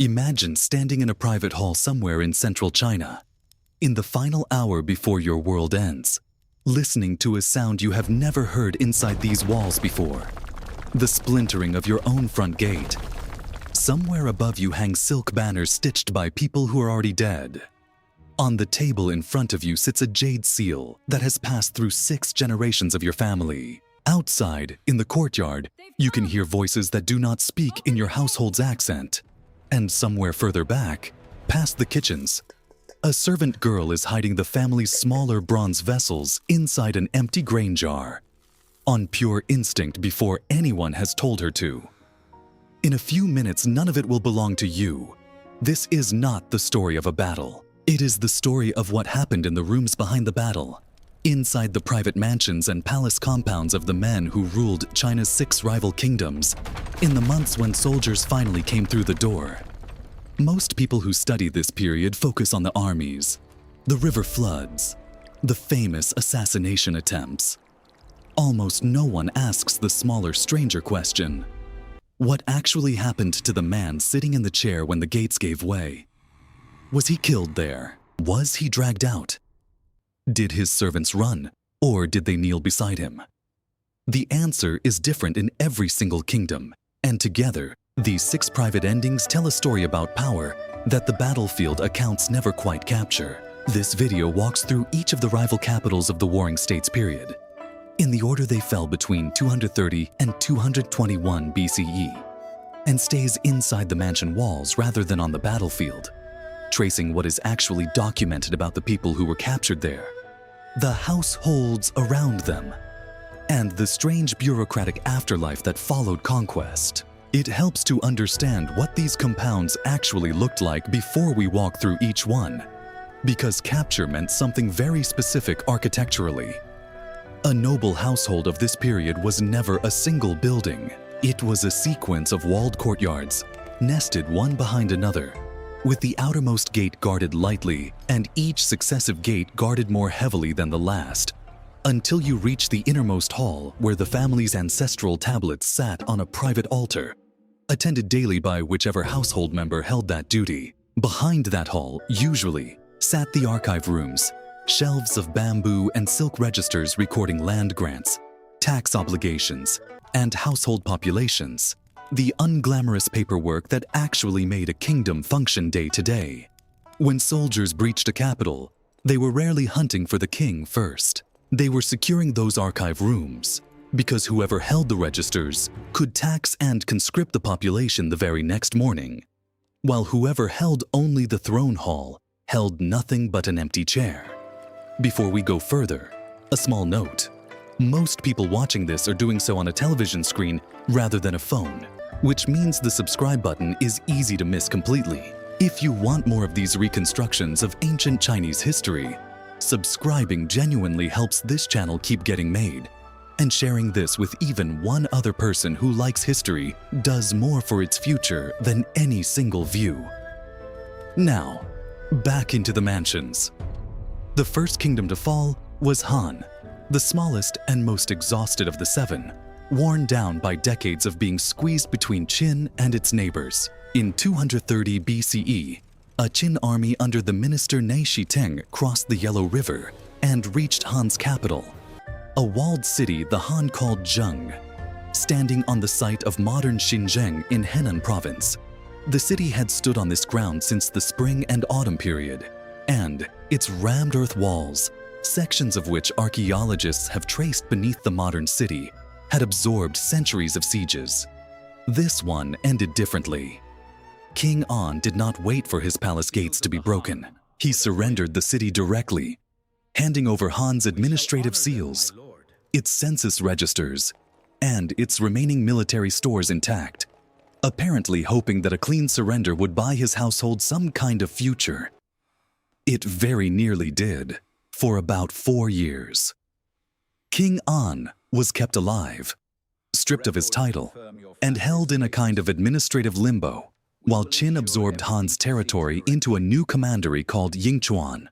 Imagine standing in a private hall somewhere in central China, in the final hour before your world ends, listening to a sound you have never heard inside these walls before, the splintering of your own front gate. Somewhere above you hang silk banners stitched by people who are already dead. On the table in front of you sits a jade seal that has passed through 6 generations of your family. Outside, in the courtyard, you can hear voices that do not speak in your household's accent. And somewhere further back, past the kitchens, a servant girl is hiding the family's smaller bronze vessels inside an empty grain jar, on pure instinct before anyone has told her to. In a few minutes, none of it will belong to you. This is not the story of a battle. It is the story of what happened in the rooms behind the battle, inside the private mansions and palace compounds of the men who ruled China's 6 rival kingdoms, in the months when soldiers finally came through the door. Most people who study this period focus on the armies, the river floods, the famous assassination attempts. Almost no one asks the smaller, stranger question: what actually happened to the man sitting in the chair when the gates gave way? Was he killed there? Was he dragged out? Did his servants run, or did they kneel beside him? The answer is different in every single kingdom, and together, these 6 private endings tell a story about power that the battlefield accounts never quite capture. This video walks through each of the rival capitals of the Warring States period, in the order they fell between 230 and 221 BCE, and stays inside the mansion walls rather than on the battlefield, tracing what is actually documented about the people who were captured there, the households around them, and the strange bureaucratic afterlife that followed conquest. It helps to understand what these compounds actually looked like before we walk through each one, because capture meant something very specific architecturally. A noble household of this period was never a single building. It was a sequence of walled courtyards, nested one behind another, with the outermost gate guarded lightly and each successive gate guarded more heavily than the last, until you reach the innermost hall where the family's ancestral tablets sat on a private altar, attended daily by whichever household member held that duty. Behind that hall, usually, sat the archive rooms, shelves of bamboo and silk registers recording land grants, tax obligations, and household populations, the unglamorous paperwork that actually made a kingdom function day to day. When soldiers breached a capital, they were rarely hunting for the king first. They were securing those archive rooms, because whoever held the registers could tax and conscript the population the very next morning, while whoever held only the throne hall held nothing but an empty chair. Before we go further, a small note. Most people watching this are doing so on a television screen rather than a phone, which means the subscribe button is easy to miss completely. If you want more of these reconstructions of ancient Chinese history, subscribing genuinely helps this channel keep getting made, and sharing this with even one other person who likes history does more for its future than any single view. Now, back into the mansions. The first kingdom to fall was Han, the smallest and most exhausted of the 7, worn down by decades of being squeezed between Qin and its neighbors. In 230 BCE, a Qin army under the minister Ne Shiteng crossed the Yellow River and reached Han's capital, a walled city the Han called Zheng, standing on the site of modern Xinjiang in Henan province. The city had stood on this ground since the spring and autumn period, and its rammed earth walls, sections of which archaeologists have traced beneath the modern city, had absorbed centuries of sieges. This one ended differently. King An did not wait for his palace gates to be broken. He surrendered the city directly, handing over Han's administrative seals, its census registers, and its remaining military stores intact, apparently hoping that a clean surrender would buy his household some kind of future. It very nearly did, for about 4 years. King An was kept alive, stripped of his title, and held in a kind of administrative limbo, while Qin absorbed Han's territory into a new commandery called Yingchuan.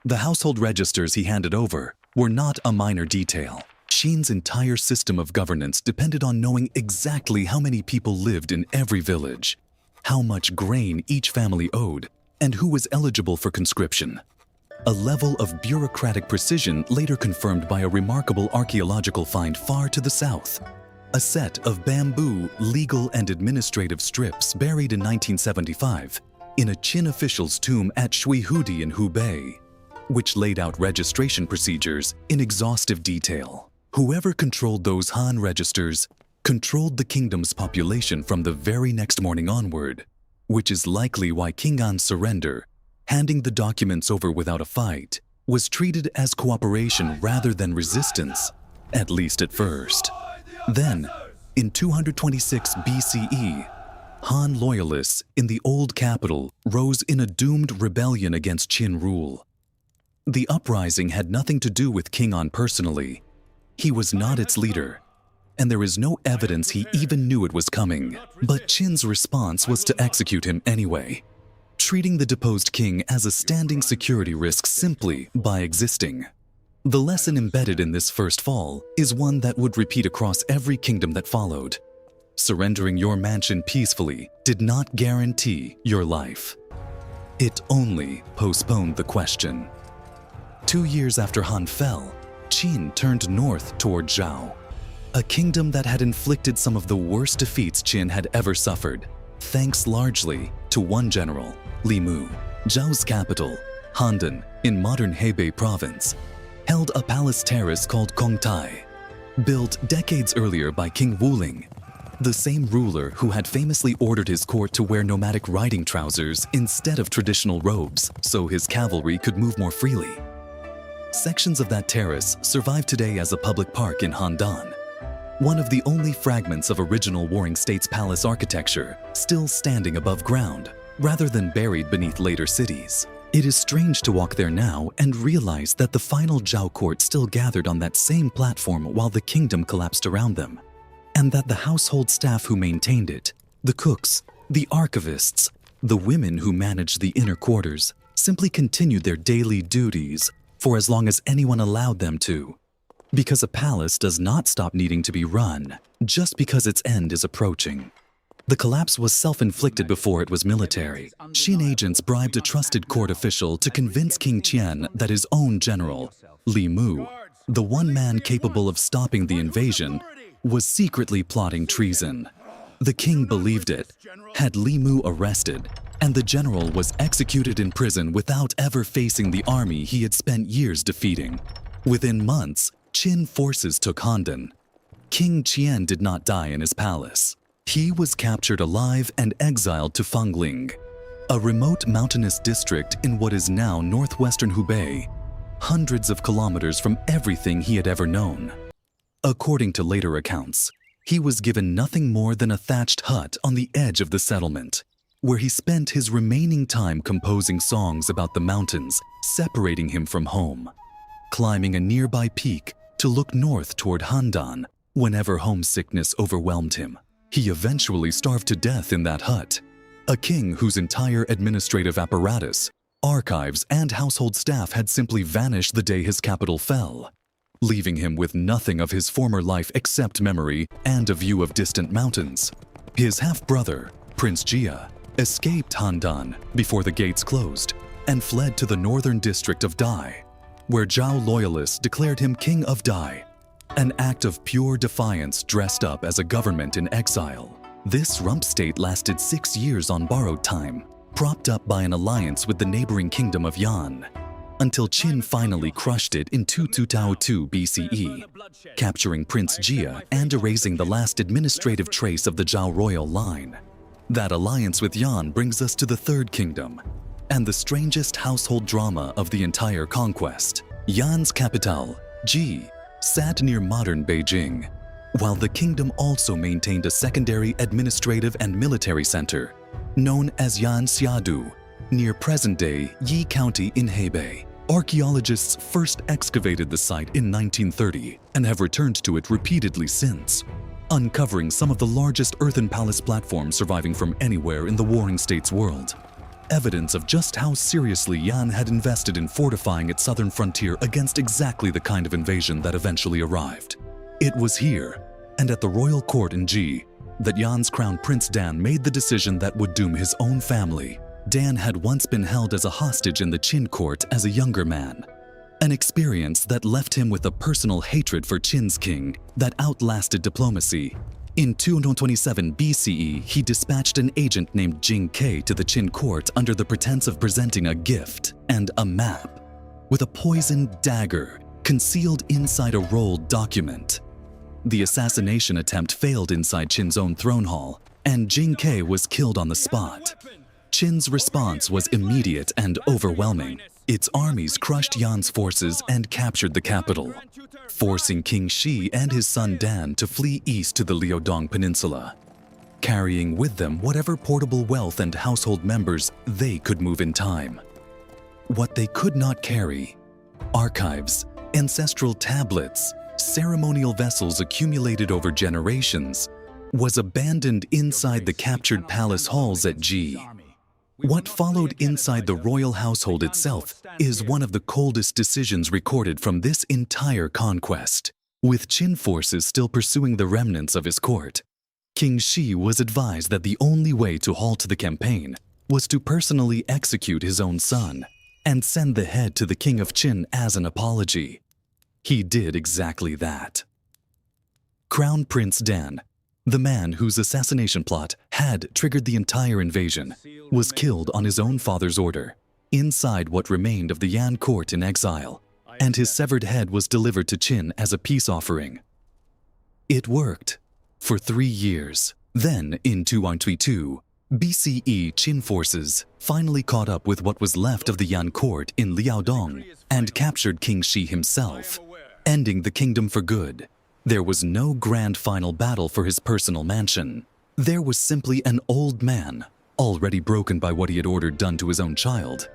The household registers he handed over were not a minor detail. Qin's entire system of governance depended on knowing exactly how many people lived in every village, how much grain each family owed, and who was eligible for conscription. A level of bureaucratic precision later confirmed by a remarkable archaeological find far to the south. A set of bamboo legal and administrative strips buried in 1975 in a Qin official's tomb at Shuihudi in Hubei, which laid out registration procedures in exhaustive detail. Whoever controlled those Han registers controlled the kingdom's population from the very next morning onward, which is likely why King An's surrender, handing the documents over without a fight, was treated as cooperation rather than resistance, at least at first. Then, in 226 BCE, Han loyalists in the old capital rose in a doomed rebellion against Qin rule. The uprising had nothing to do with King An personally. He was not its leader, and there is no evidence he even knew it was coming. But Qin's response was to execute him anyway, treating the deposed king as a standing security risk simply by existing. The lesson embedded in this first fall is one that would repeat across every kingdom that followed. Surrendering your mansion peacefully did not guarantee your life. It only postponed the question. 2 years after Han fell, Qin turned north toward Zhao, a kingdom that had inflicted some of the worst defeats Qin had ever suffered, thanks largely to one general, Li Mu. Zhao's capital, Handan, in modern Hebei province, held a palace terrace called Kongtai, built decades earlier by King Wuling, the same ruler who had famously ordered his court to wear nomadic riding trousers instead of traditional robes so his cavalry could move more freely. Sections of that terrace survive today as a public park in Handan, one of the only fragments of original Warring States palace architecture still standing above ground, rather than buried beneath later cities. It is strange to walk there now and realize that the final Zhao court still gathered on that same platform while the kingdom collapsed around them, and that the household staff who maintained it, the cooks, the archivists, the women who managed the inner quarters, simply continued their daily duties for as long as anyone allowed them to. Because a palace does not stop needing to be run just because its end is approaching. The collapse was self-inflicted before it was military. Qin agents bribed a trusted court official to convince King Qian that his own general, Li Mu, the one man capable of stopping the invasion, was secretly plotting treason. The king believed it, had Li Mu arrested, and the general was executed in prison without ever facing the army he had spent years defeating. Within months, Qin forces took Handan. King Qian did not die in his palace. He was captured alive and exiled to Fangling, a remote mountainous district in what is now northwestern Hubei, hundreds of kilometers from everything he had ever known. According to later accounts, he was given nothing more than a thatched hut on the edge of the settlement, where he spent his remaining time composing songs about the mountains separating him from home, climbing a nearby peak to look north toward Handan whenever homesickness overwhelmed him. He eventually starved to death in that hut, a king whose entire administrative apparatus, archives, and household staff had simply vanished the day his capital fell, leaving him with nothing of his former life except memory and a view of distant mountains. His half-brother, Prince Jia, escaped Handan before the gates closed and fled to the northern district of Dai, where Zhao loyalists declared him King of Dai, an act of pure defiance dressed up as a government in exile. This rump state lasted 6 years on borrowed time, propped up by an alliance with the neighboring kingdom of Yan, until Qin finally crushed it in 2222 BCE, capturing Prince Jia and erasing the last administrative trace of the Zhao royal line. That alliance with Yan brings us to the Third Kingdom, and the strangest household drama of the entire conquest. Yan's capital, Ji, sat near modern Beijing, while the kingdom also maintained a secondary administrative and military center, known as Yan Xiadu, near present-day Yi County in Hebei. Archaeologists first excavated the site in 1930 and have returned to it repeatedly since, uncovering some of the largest earthen palace platforms surviving from anywhere in the Warring States world. Evidence of just how seriously Yan had invested in fortifying its southern frontier against exactly the kind of invasion that eventually arrived. It was here, and at the royal court in Ji, that Yan's crown prince Dan made the decision that would doom his own family. Dan had once been held as a hostage in the Qin court as a younger man, an experience that left him with a personal hatred for Qin's king that outlasted diplomacy. In 227 BCE, he dispatched an agent named Jing Ke to the Qin court under the pretense of presenting a gift and a map with a poisoned dagger concealed inside a rolled document. The assassination attempt failed inside Qin's own throne hall, and Jing Ke was killed on the spot. Qin's response was immediate and overwhelming. Its armies crushed Yan's forces and captured the capital, forcing King Shi and his son Dan to flee east to the Liaodong Peninsula, carrying with them whatever portable wealth and household members they could move in time. What they could not carry: archives, ancestral tablets, ceremonial vessels accumulated over generations, was abandoned inside the captured palace halls at Ji. What followed inside the royal household itself is one of the coldest decisions recorded from this entire conquest. With Qin forces still pursuing the remnants of his court, King Shi was advised that the only way to halt the campaign was to personally execute his own son and send the head to the king of Qin as an apology. He did exactly that. Crown Prince Dan, the man whose assassination plot had triggered the entire invasion, was killed on his own father's order, inside what remained of the Yan court in exile, and his severed head was delivered to Qin as a peace offering. It worked for 3 years. Then, in 212 BCE, Qin forces finally caught up with what was left of the Yan court in Liaodong and captured King Shi himself, ending the kingdom for good. There was no grand final battle for his personal mansion. There was simply an old man, already broken by what he had ordered done to his own child,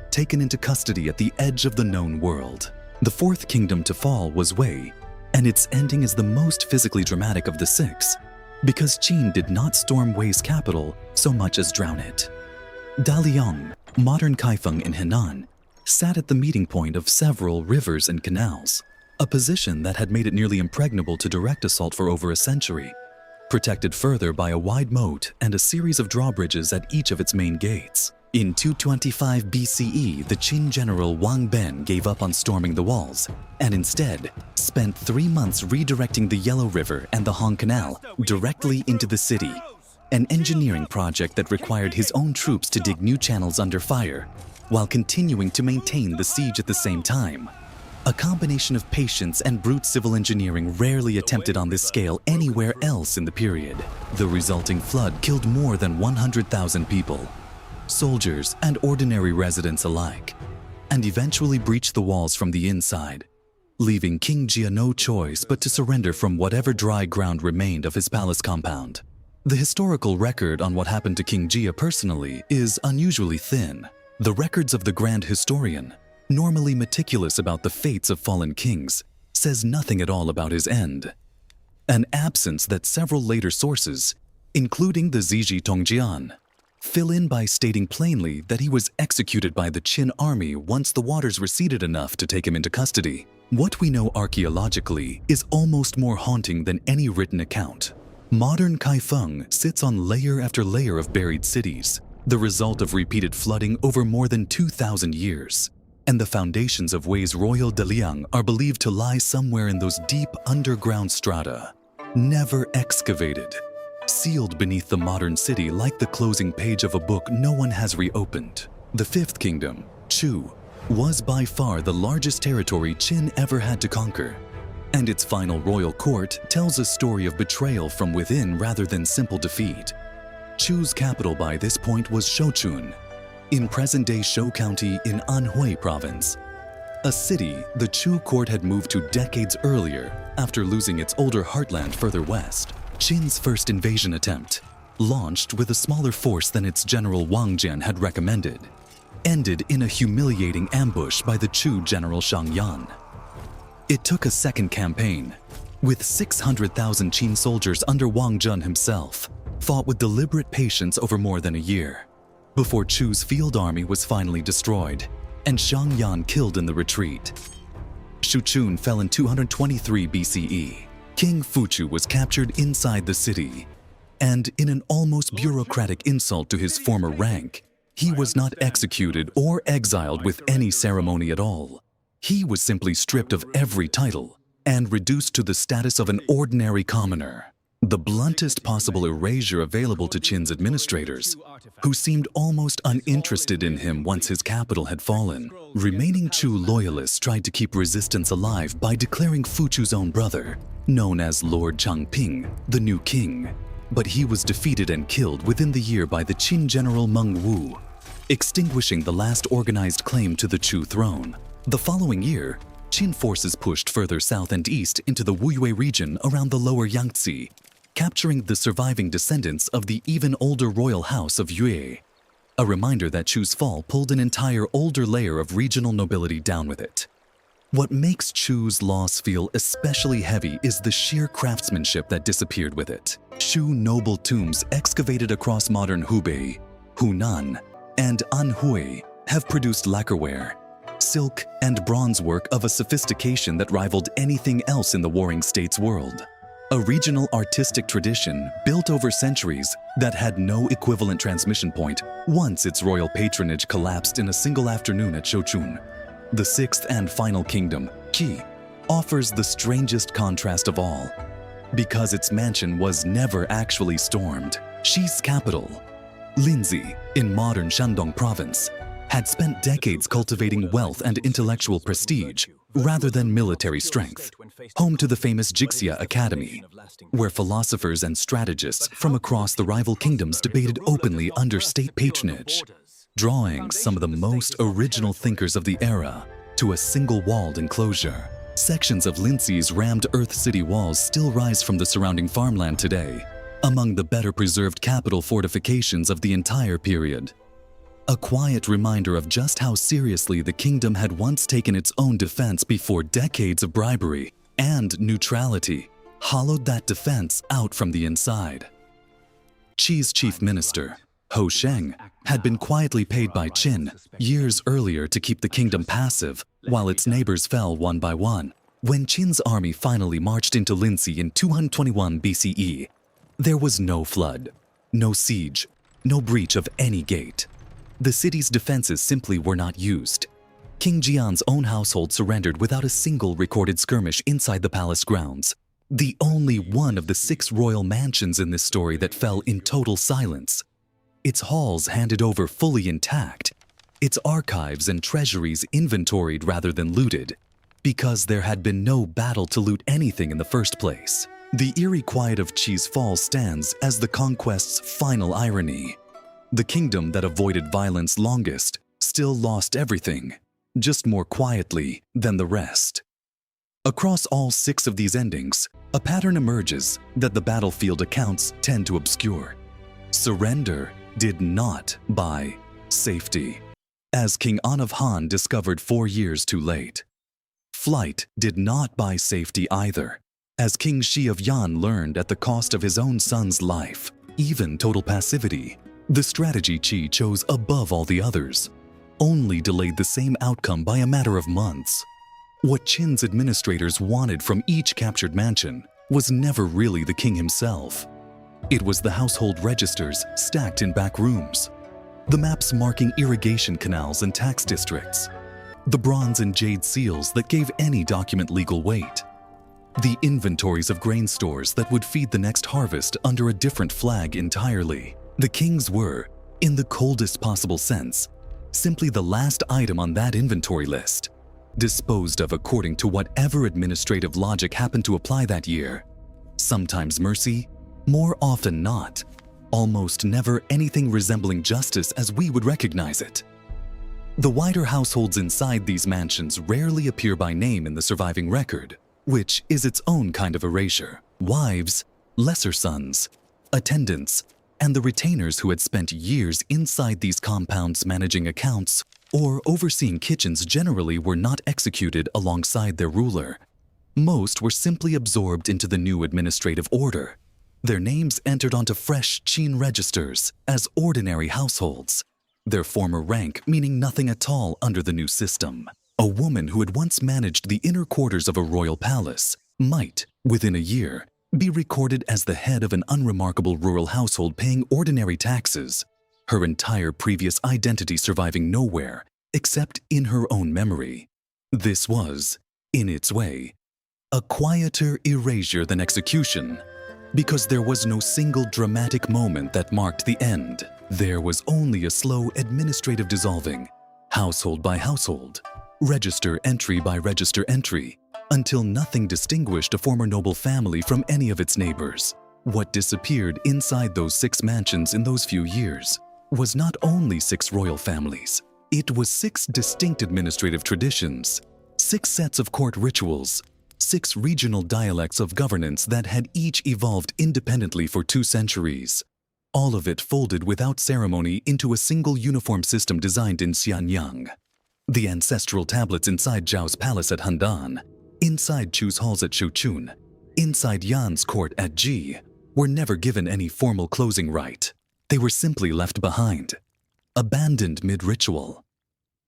taken into custody at the edge of the known world. The fourth kingdom to fall was Wei, and its ending is the most physically dramatic of the 6, because Qin did not storm Wei's capital so much as drown it. Daliang, modern Kaifeng in Henan, sat at the meeting point of several rivers and canals, a position that had made it nearly impregnable to direct assault for over a century, protected further by a wide moat and a series of drawbridges at each of its main gates. In 225 BCE, the Qin general Wang Ben gave up on storming the walls and instead spent 3 months redirecting the Yellow River and the Han Canal directly into the city, an engineering project that required his own troops to dig new channels under fire while continuing to maintain the siege at the same time. A combination of patience and brute civil engineering rarely attempted on this scale anywhere else in the period. The resulting flood killed more than 100,000 people, soldiers and ordinary residents alike, and eventually breached the walls from the inside, leaving King Jia no choice but to surrender from whatever dry ground remained of his palace compound. The historical record on what happened to King Jia personally is unusually thin. The records of the grand historian, normally meticulous about the fates of fallen kings, says nothing at all about his end, an absence that several later sources, including the Ziji Tongjian, fill in by stating plainly that he was executed by the Qin army once the waters receded enough to take him into custody. What we know archaeologically is almost more haunting than any written account. Modern Kaifeng sits on layer after layer of buried cities, the result of repeated flooding over more than 2,000 years. And the foundations of Wei's royal Daliang are believed to lie somewhere in those deep underground strata, never excavated, sealed beneath the modern city like the closing page of a book no one has reopened. The fifth kingdom, Chu, was by far the largest territory Qin ever had to conquer, and its final royal court tells a story of betrayal from within rather than simple defeat. Chu's capital by this point was Shouchun, in present-day Shou County in Anhui Province, a city the Chu court had moved to decades earlier after losing its older heartland further west. Qin's first invasion attempt, launched with a smaller force than its general Wang Jian had recommended, ended in a humiliating ambush by the Chu general Shang Yan. It took a second campaign, with 600,000 Qin soldiers under Wang Jun himself, fought with deliberate patience over more than a year, before Chu's field army was finally destroyed and Shang Yan killed in the retreat. Shuchun fell in 223 BCE. King Fuchu was captured inside the city, And in an almost bureaucratic insult to his former rank, he was not executed or exiled with any ceremony at all. He was simply stripped of every title and reduced to the status of an ordinary commoner. The bluntest possible erasure available to Qin's administrators, who seemed almost uninterested in him once his capital had fallen. Remaining Chu loyalists tried to keep resistance alive by declaring Fuchu's own brother, known as Lord Changping, the new king. But he was defeated and killed within the year by the Qin general Meng Wu, extinguishing the last organized claim to the Chu throne. The following year, Qin forces pushed further south and east into the Wuyue region around the lower Yangtze, capturing the surviving descendants of the even older royal house of Yue. A reminder that Chu's fall pulled an entire older layer of regional nobility down with it. What makes Chu's loss feel especially heavy is the sheer craftsmanship that disappeared with it. Chu noble tombs excavated across modern Hubei, Hunan, and Anhui have produced lacquerware, silk, and bronze work of a sophistication that rivaled anything else in the Warring States world. A regional artistic tradition built over centuries that had no equivalent transmission point once its royal patronage collapsed in a single afternoon at Shouchun. The sixth and final kingdom, Qi, offers the strangest contrast of all. Because its mansion was never actually stormed, Xi's capital, Linzi, in modern Shandong province, had spent decades cultivating wealth and intellectual prestige rather than military strength, home to the famous Jixia Academy, where philosophers and strategists from across the rival kingdoms debated openly under state patronage, drawing some of the most original thinkers of the era to a single walled enclosure. Sections of Linzi's rammed Earth City walls still rise from the surrounding farmland today, among the better preserved capital fortifications of the entire period. A quiet reminder of just how seriously the kingdom had once taken its own defense before decades of bribery and neutrality hollowed that defense out from the inside. Qi's chief minister, Ho Sheng, had been quietly paid by Qin years earlier to keep the kingdom passive while its neighbors fell one by one. When Qin's army finally marched into Linzi in 221 BCE, there was no flood, no siege, no breach of any gate. The city's defenses simply were not used. King Jian's own household surrendered without a single recorded skirmish inside the palace grounds, the only one of the 6 royal mansions in this story that fell in total silence. Its halls handed over fully intact, its archives and treasuries inventoried rather than looted, because there had been no battle to loot anything in the first place. The eerie quiet of Qi's fall stands as the conquest's final irony. The kingdom that avoided violence longest still lost everything, just more quietly than the rest. Across all 6 of these endings, a pattern emerges that the battlefield accounts tend to obscure. Surrender did not buy safety, as King An of Han discovered 4 years too late. Flight did not buy safety either, as King Shi of Yan learned at the cost of his own son's life, even total passivity. The strategy Qi chose above all the others only delayed the same outcome by a matter of months. What Qin's administrators wanted from each captured mansion was never really the king himself. It was the household registers stacked in back rooms, the maps marking irrigation canals and tax districts, the bronze and jade seals that gave any document legal weight, the inventories of grain stores that would feed the next harvest under a different flag entirely. The kings were, in the coldest possible sense, simply the last item on that inventory list, disposed of according to whatever administrative logic happened to apply that year. Sometimes mercy, more often not, almost never anything resembling justice as we would recognize it. The wider households inside these mansions rarely appear by name in the surviving record, which is its own kind of erasure. Wives, lesser sons, attendants, and the retainers who had spent years inside these compounds managing accounts or overseeing kitchens generally were not executed alongside their ruler. Most were simply absorbed into the new administrative order, their names entered onto fresh Qin registers as ordinary households, their former rank meaning nothing at all under the new system. A woman who had once managed the inner quarters of a royal palace might, within a year, be recorded as the head of an unremarkable rural household paying ordinary taxes, her entire previous identity surviving nowhere except in her own memory. This was, in its way, a quieter erasure than execution, because there was no single dramatic moment that marked the end. There was only a slow administrative dissolving, household by household, register entry by register entry, until nothing distinguished a former noble family from any of its neighbors. What disappeared inside those 6 mansions in those few years was not only 6 royal families. It was 6 distinct administrative traditions, 6 sets of court rituals, 6 regional dialects of governance that had each evolved independently for 2 centuries. All of it folded without ceremony into a single uniform system designed in Xianyang. The ancestral tablets inside Zhao's palace at Handan, inside Chu's halls at Shouchun, inside Yan's court at Ji, were never given any formal closing rite. They were simply left behind, abandoned mid-ritual.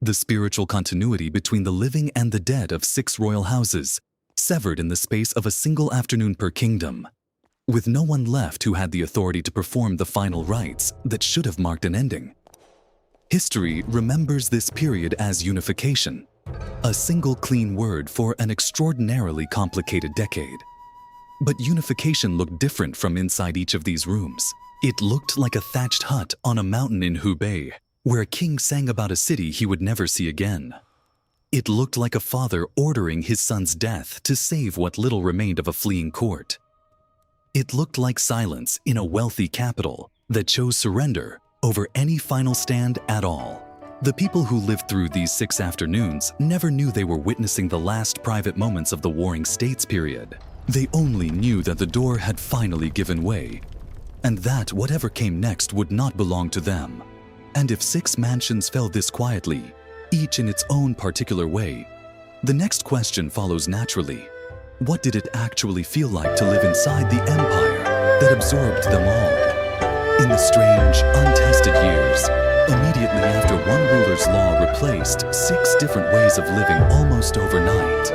The spiritual continuity between the living and the dead of 6 royal houses, severed in the space of a single afternoon per kingdom, with no one left who had the authority to perform the final rites that should have marked an ending. History remembers this period as unification, a single clean word for an extraordinarily complicated decade. But unification looked different from inside each of these rooms. It looked like a thatched hut on a mountain in Hubei, where a king sang about a city he would never see again. It looked like a father ordering his son's death to save what little remained of a fleeing court. It looked like silence in a wealthy capital that chose surrender over any final stand at all. The people who lived through these 6 afternoons never knew they were witnessing the last private moments of the Warring States period. They only knew that the door had finally given way, and that whatever came next would not belong to them. And if 6 mansions fell this quietly, each in its own particular way, the next question follows naturally. What did it actually feel like to live inside the empire that absorbed them all? In the strange, untested years, immediately after one ruler's law replaced 6 different ways of living almost overnight,